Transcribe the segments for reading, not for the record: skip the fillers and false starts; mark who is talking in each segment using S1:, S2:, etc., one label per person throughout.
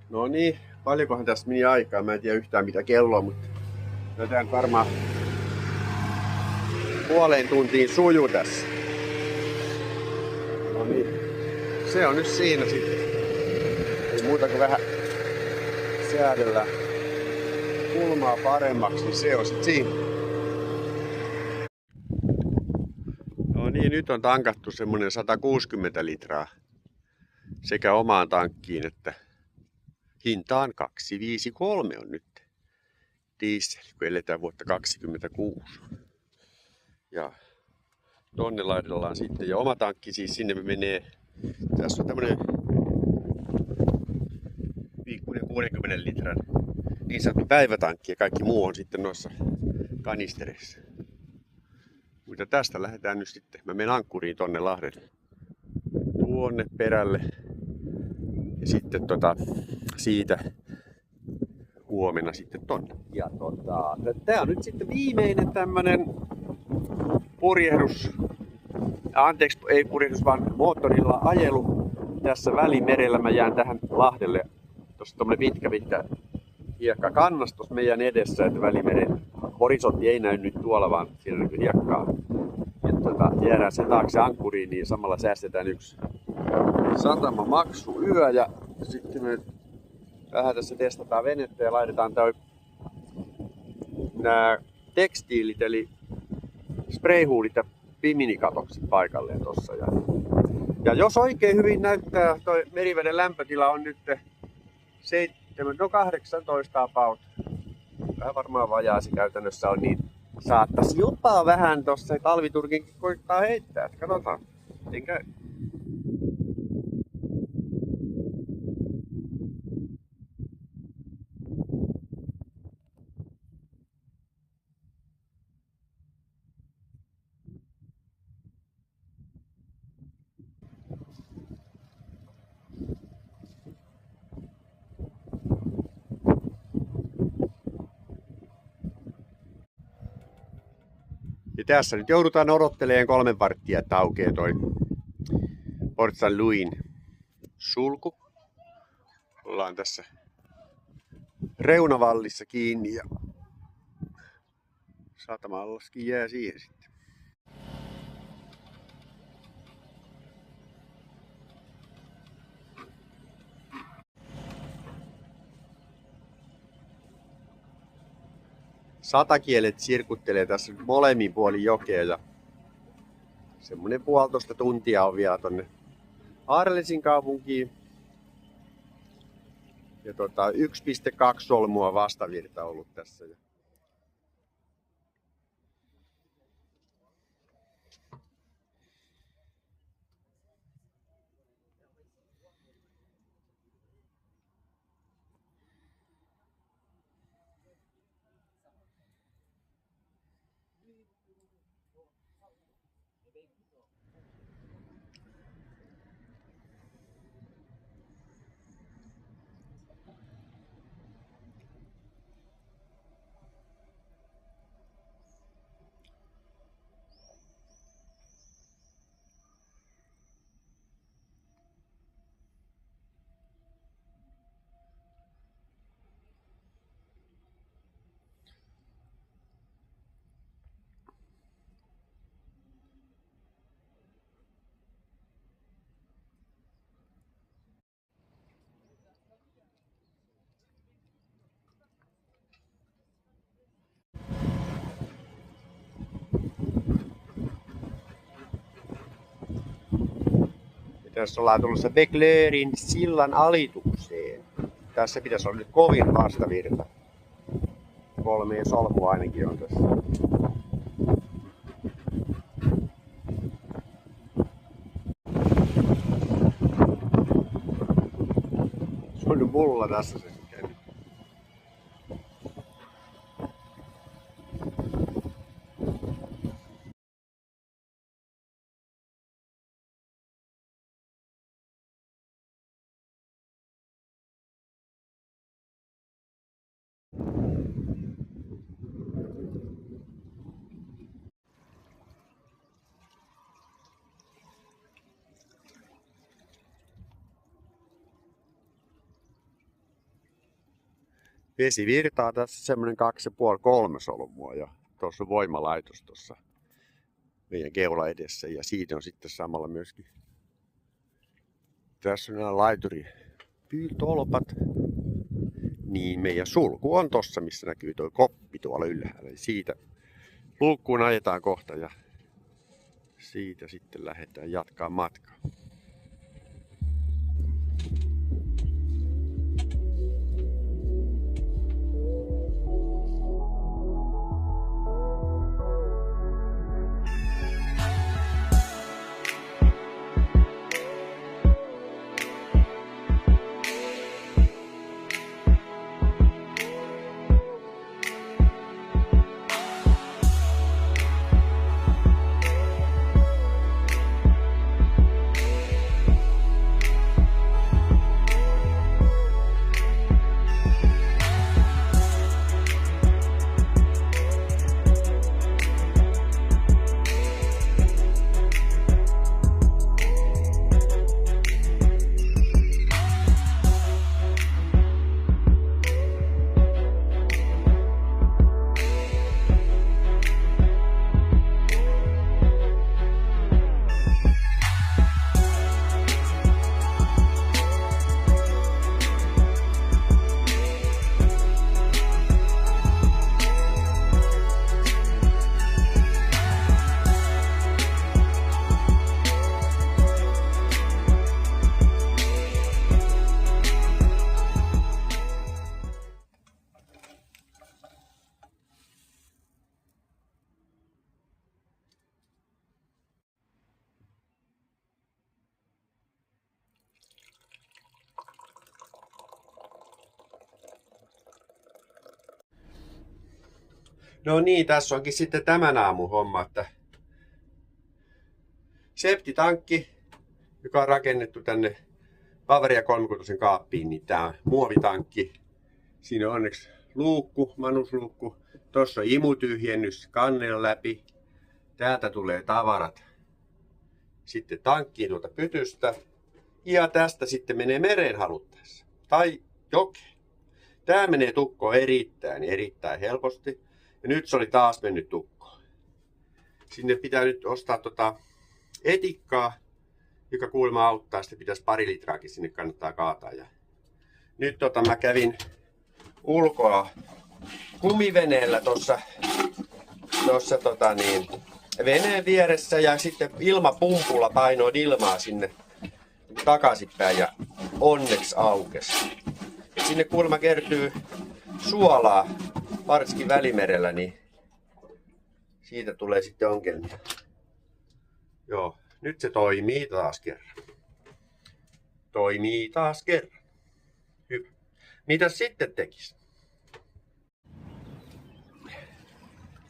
S1: No niin, paljonkohan tässä meni aikaa? Mä en tiedä yhtään mitä kello on, mutta jotain varmaan puoleen tuntiin suju tässä. No niin, se on nyt siinä sitten. Ei muuta kuin vähän säädellä kulmaa paremmaksi, niin se on sitten siinä. No niin, nyt on tankattu semmonen 160 litraa sekä omaan tankkiin että hintaan 253 on nyt diesel, kun eletään vuotta 2026. Ja tonne laitellaan sitten, ja oma tankki siis sinne menee, tässä on tämmönen 60 litran niin sanottu päivätankki ja kaikki muu on sitten noissa kanistereissa. Mutta tästä lähdetään nyt sitten, mä menen ankkuriin tonne Lahden tuonne perälle ja sitten siitä huomenna sitten tonne. Ja tää on nyt sitten viimeinen tämmönen purjehdus, ei purjehdus vaan moottorilla ajelu tässä Välimerellä. Mä jään tähän Lahdelle, tossa tommonen pitkä hiekka kannas tossa meidän edessä, että Välimeren horisontti ei näy nyt tuolla, vaan siinä on hiekkaa. Ja jäädään sen taakse ankkuriin, niin samalla säästetään yksi satamamaksu-yö ja sitten me vähän tässä testataan venettä ja laitetaan nää tekstiilit eli sprayhuulit ja piminikatokset paikalleen tossa. Ja jos oikein hyvin näyttää, toi meriveden lämpötila on nyt 18 about. Vähän varmaan vajaasi käytännössä on, niin saattaisi jopa vähän tossa talviturkinkin koittaa heittää. Katsotaan, miten käy. Ja tässä nyt joudutaan odottelemaan 3 varttia, että aukeaa toi Port St. Louisin sulku. Ollaan tässä reunavallissa kiinni ja satama-allaskin jää siihen sitten. Satakielet sirkuttelee tässä molemmin puolin jokea ja semmonen 1,5 tuntia on vielä tonne Arlesin kaupunkiin. Ja 1,2 solmua vastavirta ollut tässä. Tässä ollaan tulossa Beclerin sillan alitukseen. Tässä pitäisi olla nyt kovin vastavirta. 3 solmua ainakin on tässä. Se on nyt mulla tässä se. Vesi virtaa tässä semmoinen 2,5-3 solmua ja tuossa on voimalaitos tuossa meidän keula edessä ja siitä on sitten samalla myöskin. Tässä on nämä laituripyyltolpat. Niin meidän sulku on tossa, missä näkyy tuo koppi tuolla ylhäällä. Ja siitä luukkuun ajetaan kohta ja siitä sitten lähdetään jatkaa matkaa. No niin, tässä onkin sitten tämän aamun homma, että septitankki, joka on rakennettu tänne Bavaria 36 kaappiin, niin tää on muovitankki. Siinä on onneksi luukku, manusluukku. Tossa on imutyhjennys kannen läpi. Täältä tulee tavarat sitten tankkiin tuolta pytystä. Ja tästä sitten menee mereen haluttaessa. Tai jokeen. Tää menee tukkoon erittäin helposti. Ja nyt se oli taas mennyt tukkoon. Sinne pitää nyt ostaa etikkaa, joka kuulemma auttaa. Sitten pitäisi 2 litraakin sinne kannattaa kaataa. Ja nyt mä kävin ulkoa kumiveneellä tuossa veneen vieressä ja sitten ilmapumpulla painoin ilmaa sinne takaisinpäin ja onneksi aukesi. Et sinne kuulemma kertyy suolaa, varsinkin Välimerellä, niin siitä tulee sitten ongelmia. Joo, nyt se toimii taas kerran. Hyvä. Mitäs sitten tekisi?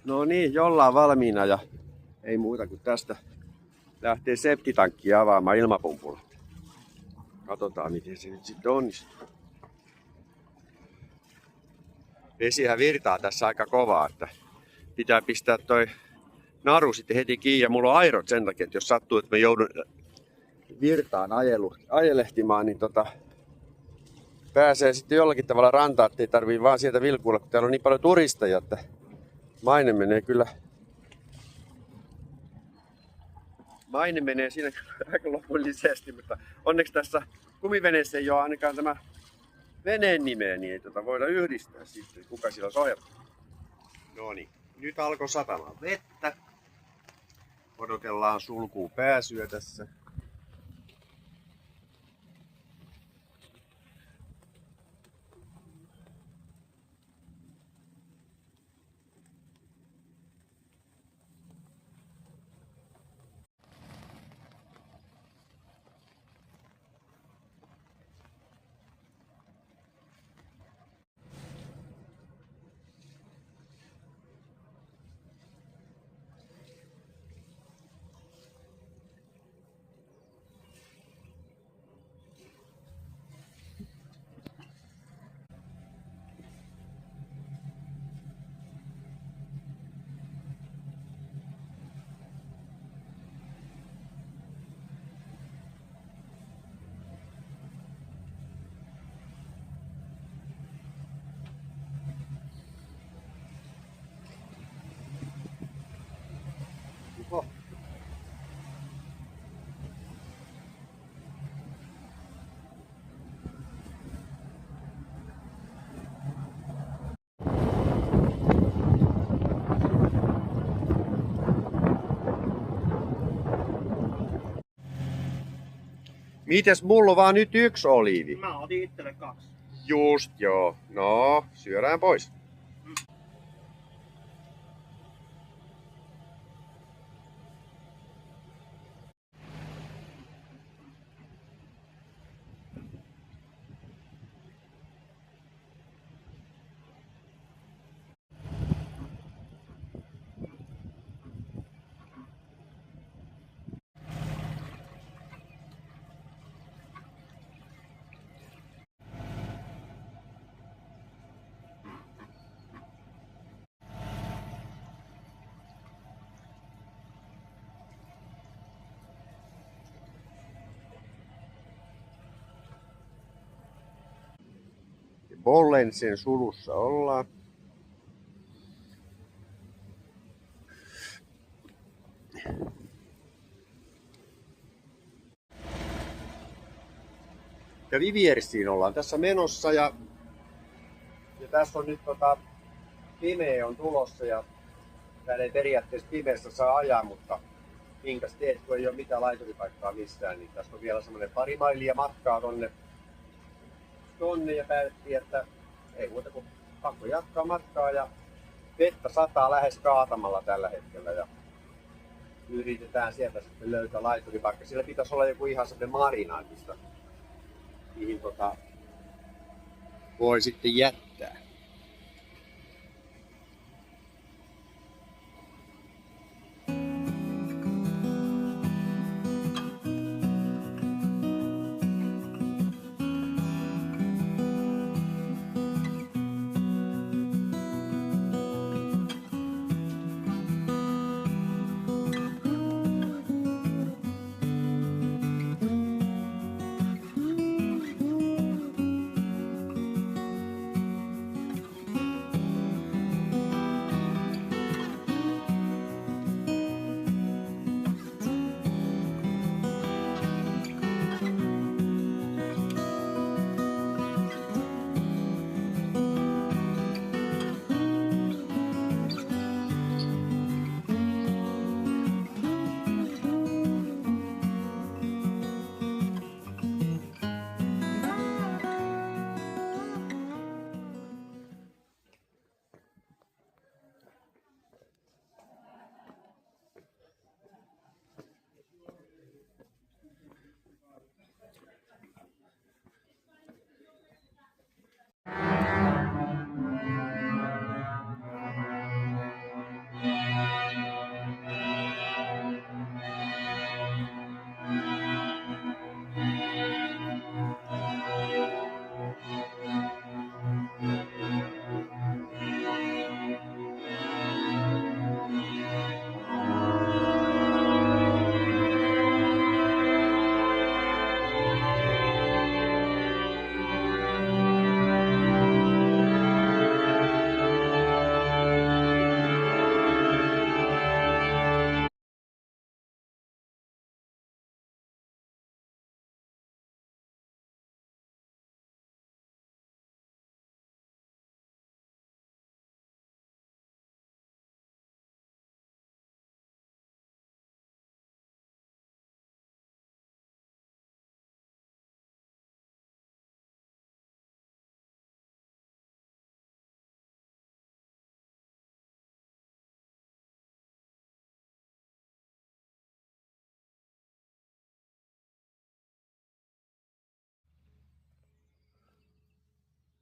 S1: No niin, jollain valmiina ja ei muuta kuin tästä lähtee septitankki avaamaan ilmapumpulla. Katsotaan miten se nyt sitten onnistuu. Vesihän virtaa tässä aika kovaa, että pitää pistää toi naru sitten heti kiinni ja mulla on airot sen takia, että jos sattuu, että mä joudun virtaan ajelehtimaan, niin pääsee sitten jollakin tavalla rantaan, ettei tarvii vaan sieltä vilkuilla, kun täällä on niin paljon turisteja, että maine menee siinä aika lopullisesti, mutta onneksi tässä kumiveneessä ei ole ainakaan tämä veneen nimeä, niin ei voida yhdistää sitten, kuka sillä olisi ohjattu. No niin, nyt alkoi satamaan vettä. Odotellaan sulkuun pääsyä tässä. Mites mulla on vaan nyt 1 oliivi?
S2: Mä otin itselle 2.
S1: Just joo. No, syödään pois. Bollensen sulussa ollaan. Ja Viviersiin ollaan tässä menossa ja tässä on nyt pimeä on tulossa ja täällä ei periaatteessa pimeässä saa ajaa, mutta minkäs teet, kun ei ole mitään laituripaikkaa missään, niin tässä on vielä semmoinen 2 mailia matkaa tonne ja päätettiin, että ei muuta kuin pakko jatkaa matkaa ja vettä sataa lähes kaatamalla tällä hetkellä ja yritetään sieltä sitten löytää laituripaikka. Siellä pitäisi olla joku ihan semmoinen marina, mihin voi sitten jättää.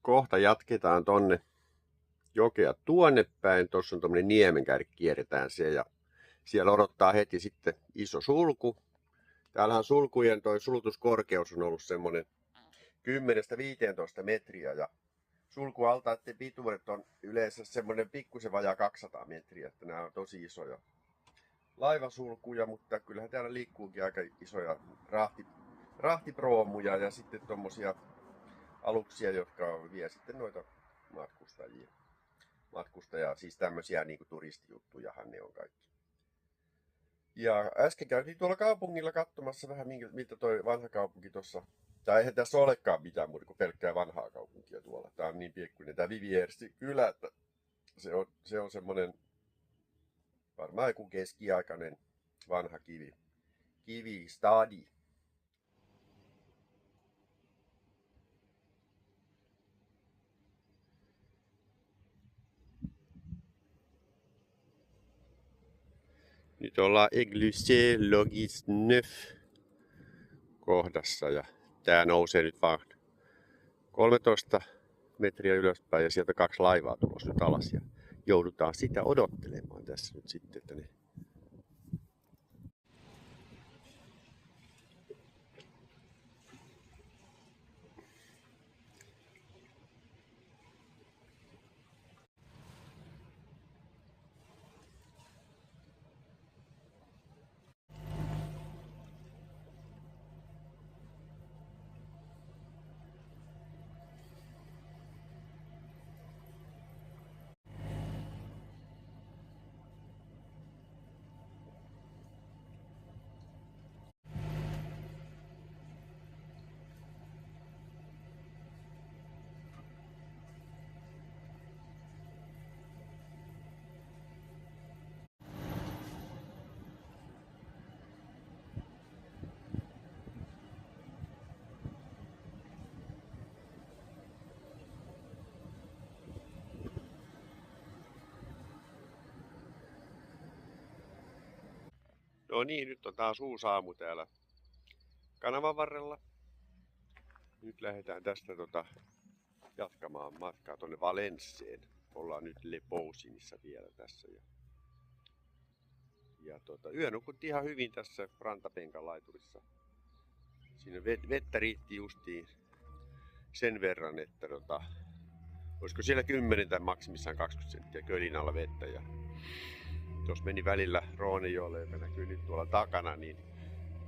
S1: Kohta jatketaan tonne jokea tuonne päin. Tuossa on tommonen niemenkärki, kierretään siellä ja siellä odottaa heti sitten iso sulku. Täällähän sulkujen toi sulutuskorkeus on ollut semmonen 10-15 metriä ja sulkualtaiden pituudet on yleensä semmonen pikkusen vajaa 200 metriä, että nämä on tosi isoja laivasulkuja, mutta kyllähän täällä liikkuukin aika isoja rahtiproomuja ja sitten tommosia aluksia, jotka vie sitten noita matkustajia, siis tämmösiä niinku turistijuttujahan ne on kaikki. Ja äsken käytiin tuolla kaupungilla katsomassa vähän miltä toi vanha kaupunki tossa, tai eihän tässä olekaan mitään muuta kuin pelkkää vanhaa kaupunkia tuolla. Tää on niin pikkuinen tää Viviersi kylä, että se on semmonen varmaan joku keskiaikainen vanha kivistadi. Nyt ollaan Église Neuf kohdassa ja tää nousee nyt vaan 13 metriä ylöspäin ja sieltä 2 laivaa tulossa nyt alas ja joudutaan sitä odottelemaan tässä nyt sitten, että ne no niin, nyt on taas uusi aamu täällä kanavan varrella. Nyt lähdetään tästä jatkamaan matkaa tuonne Valensseen. Ollaan nyt Le Pousinissa vielä tässä. Yö nukuttiin ihan hyvin tässä rantapenkan laiturissa. Siinä vettä riitti justiin sen verran, että olisiko siellä 10 tai maksimissaan 20 senttiä kölin alla vettä. Ja tuossa meni välillä Roonejoelle, joka näkyy nyt tuolla takana, niin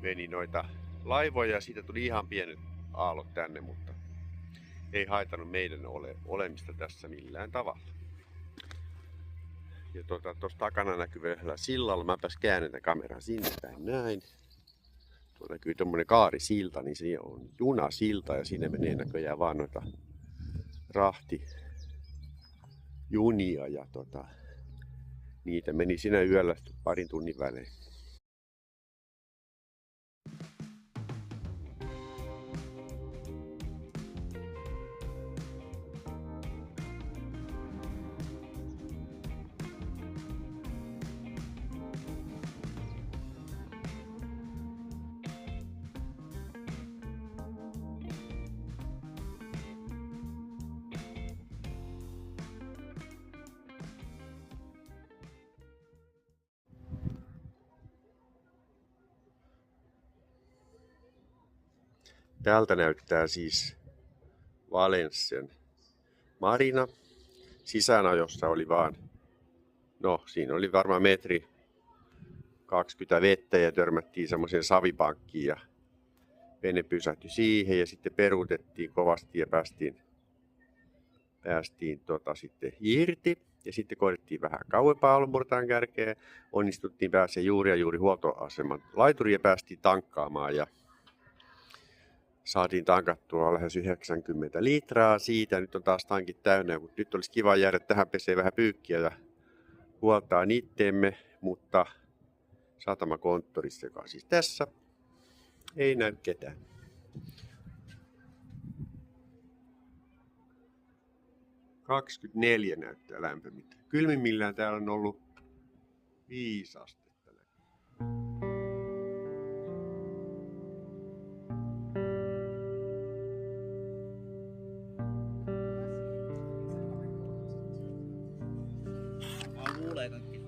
S1: meni noita laivoja ja siitä tuli ihan pienet aallot tänne, mutta ei haitannut meidän olemista tässä millään tavalla. Ja tuossa takana näkyvällä sillalla, mäpäs käännetän kameran sinne päin näin. Tuolla näkyy tommonen kaarisilta, niin se on junasilta ja siinä menee näköjään vaan noita rahtijunia ja niitä meni siinä yöllä parin tunnin välein. Täältä näyttää siis Valenssen marina. Sisäänajossa oli vaan, no siinä oli varmaan 1,20 m vettä ja törmättiin semmoiseen savipankkiin ja vene pysähtyi siihen ja sitten peruutettiin kovasti ja päästiin sitten irti. Ja sitten koitettiin vähän kauempaa aallonmurtaan kärkeä. Onnistuttiin päästä juuri huoltoaseman laituriin ja päästiin tankkaamaan. Ja saatiin tankattua lähes 90 litraa siitä. Nyt on taas tankit täynnä, mutta nyt olisi kiva jäädä tähän peseen vähän pyykkiä ja huoltaa itteemme. Mutta satamakonttorissa, joka on siis tässä, ei näy ketään. – 24 näyttää lämpömittä. Kylmimmillään täällä on ollut 5 astetta.
S2: Luulee kaikki.